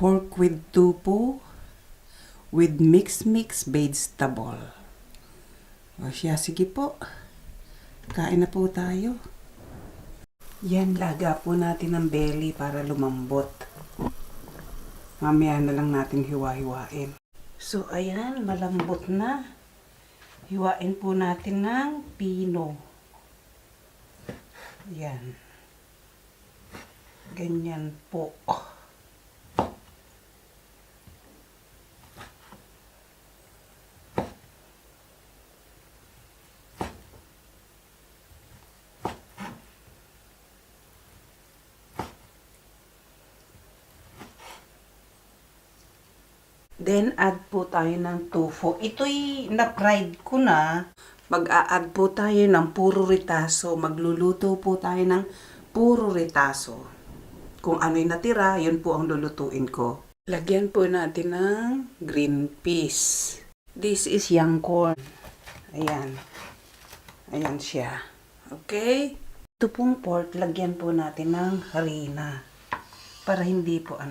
Pork with tupo with mix vegetable. O siya, sige po. Kain na po tayo. Yan, laga po natin ng belly para lumambot. Mamaya na lang natin hiwa-hiwain. So, ayan, malambot na. Hiwain po natin ng pino. Yan. Ganyan po. Then, add po tayo ng tofu. Ito'y na-fried ko na. Mag-a-add po tayo ng puro ritaso. Magluluto po tayo ng puro ritaso. Kung ano'y natira, yun po ang lulutuin ko. Lagyan po natin ng green peas. This is young corn. Ayan. Ayan siya. Okay? Ito pong pork, lagyan po natin ng harina. Para hindi po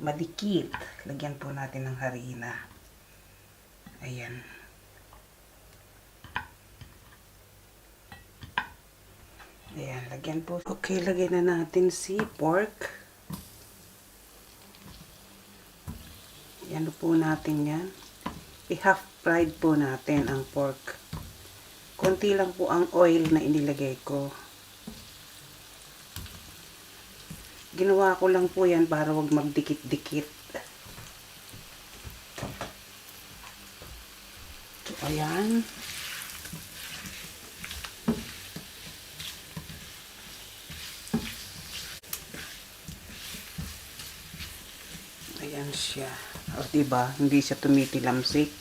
madikit. Lagyan po natin ng harina. Ayan. Ayan, lagyan po. Okay, lagyan na natin si pork. Ayan po natin yan. I-half fried po natin ang pork. Konti lang po ang oil na inilagay ko. Ginawa ko lang po yan para wag magdikit-dikit. So, ayan. Ayan siya. O, diba? Hindi siya tumitilamsik.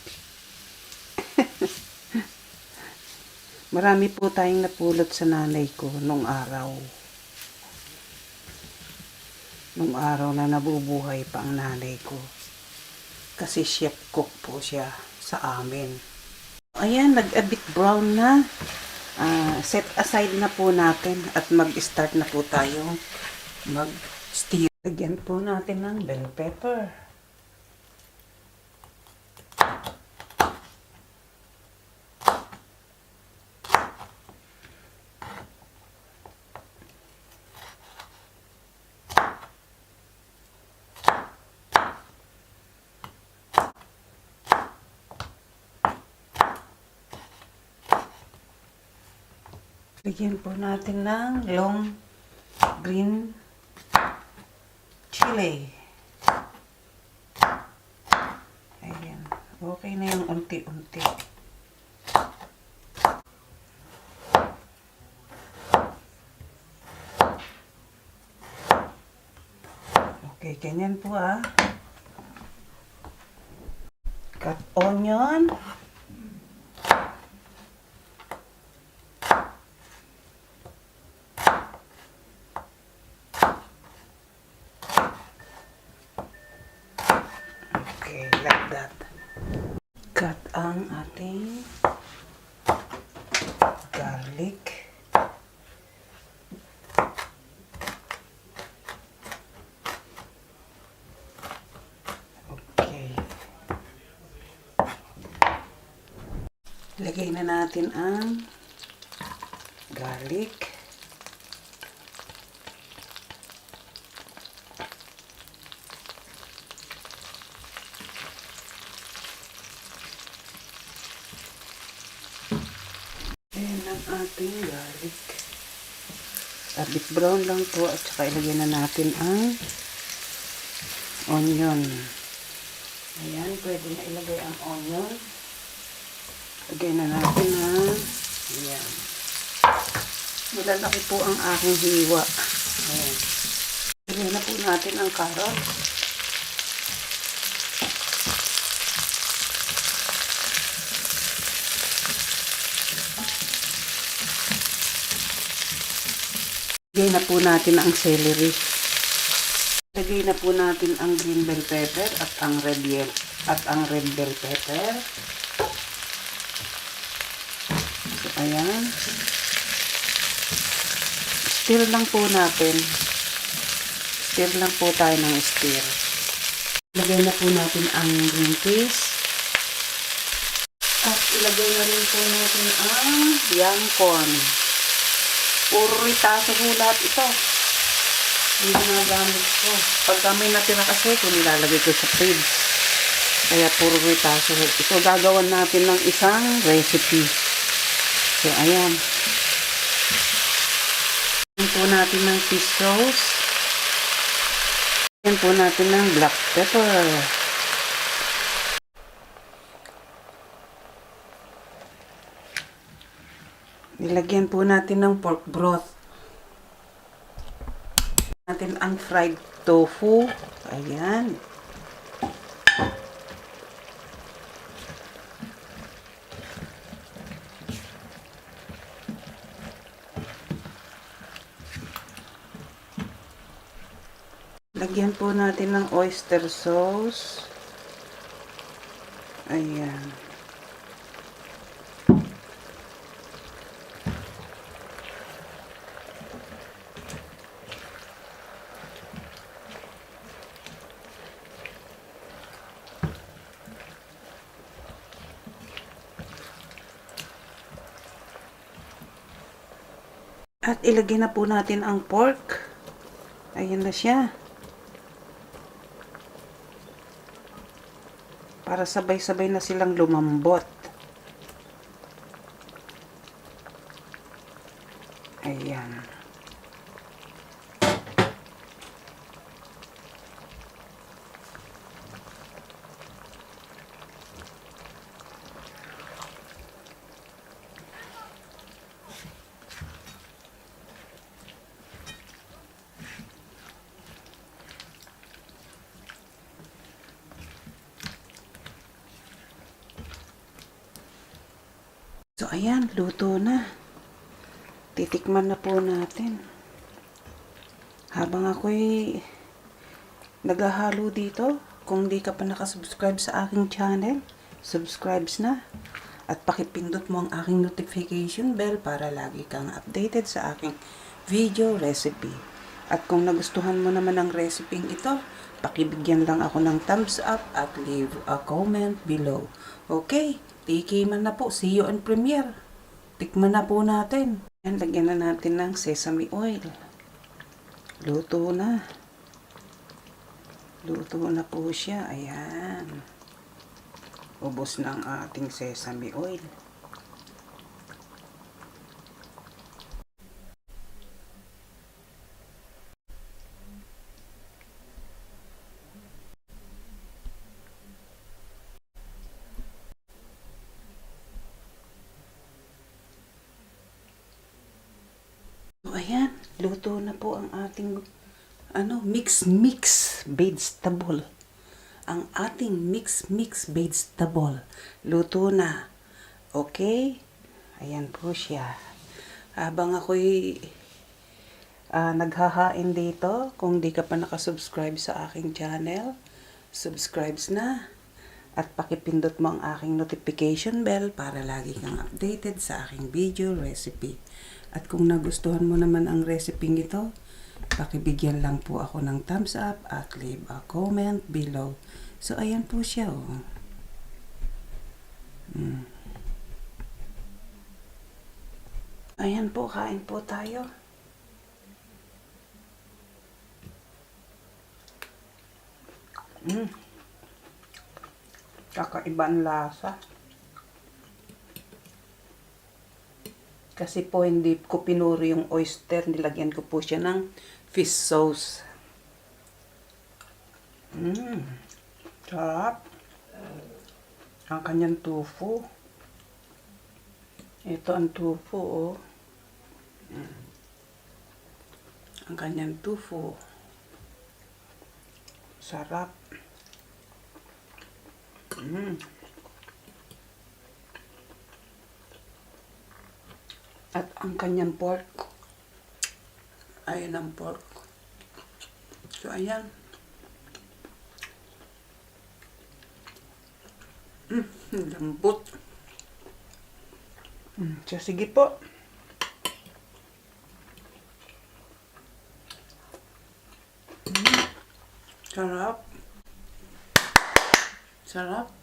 Marami po tayong napulot sa nanay ko nung araw. Nung araw na nabubuhay pa ang nanay ko. Kasi chef cook po siya sa amin. Ayan, nag-a-bit brown na. Set aside na po natin at mag-start na po tayo mag-stir. Lagyan po natin ng bell pepper. Lagyan po natin ng long green chili. Ayan. Okay na yung unti-unti. Okay, ganyan po Cut onion. Like that. Cut ang ating garlic. Okay. Lagay na natin ang garlic. Ating garlic. A bit brown lang po at saka ilagay na natin ang onion. Ayan, pwede na ilagay ang onion. Lagay na natin ayan. Malalaki po ang aking hiwa. Ayan. Lagay na po natin ang carrots. Lagay na po natin ang celery. Lagay na po natin ang green bell pepper at ang red bell pepper. So, ayan. Stir lang po natin. Stir lang po tayo ng stir. Ilagay na po natin ang green peas. At ilagay na rin po natin ang young corn. Puro ritaso po lahat ito. Yung ginagamit ko. Pagka may natira kasi, kung nilalagay ko sa fridge. Kaya puro ritaso. Ito gagawan natin ng isang recipe. So, ayan. Ayan po natin ng fish sauce. Ayan po natin ng black pepper. Nilagyan po natin ng pork broth. Natin ang fried tofu. Ayan. Lagyan po natin ng oyster sauce. Ayan. At ilagay na po natin ang pork. Ayan na siya. Para sabay-sabay na silang lumambot. Ayan. So, ayan, luto na. Titikman na po natin. Habang ako'y naghahalo dito, kung di ka pa nakasubscribe sa aking channel, subscribes na. At pakipindot mo ang aking notification bell para lagi kang updated sa aking video recipe. At kung nagustuhan mo naman ang recipe ito, pakibigyan lang ako ng thumbs up at leave a comment below. Okay? Tikiman na po. See you on premiere. Tikman na po natin. Yan, lagyan na natin ng sesame oil. Luto na. Luto na po siya. Ayan. Ubos na ang ating sesame oil. So, ayan, luto na po ang ating mix vegetable. Ang ating mix vegetable. Luto na. Okay? Ayan po siya. Habang ako'y naghahain dito, kung di ka pa nakasubscribe sa aking channel, subscribes na. At pakipindot mo ang aking notification bell para lagi kang updated sa aking video recipe. At kung nagustuhan mo naman ang recipe ito, pakibigyan lang po ako ng thumbs up at leave a comment below. So, ayan po siya, oh. Ayan po, kain po tayo. Kakaibang lasa. Kasi po hindi ko pinuri yung oyster, nilagyan ko po siya ng fish sauce. Sarap. Ang kanyang tofu. Ito ang tofu, oh. Ang kanyang tofu. Sarap. At ang kanyang pork. Ayan ang pork. So, ayan. Lambot. So, sige po. Sarap. Sarap.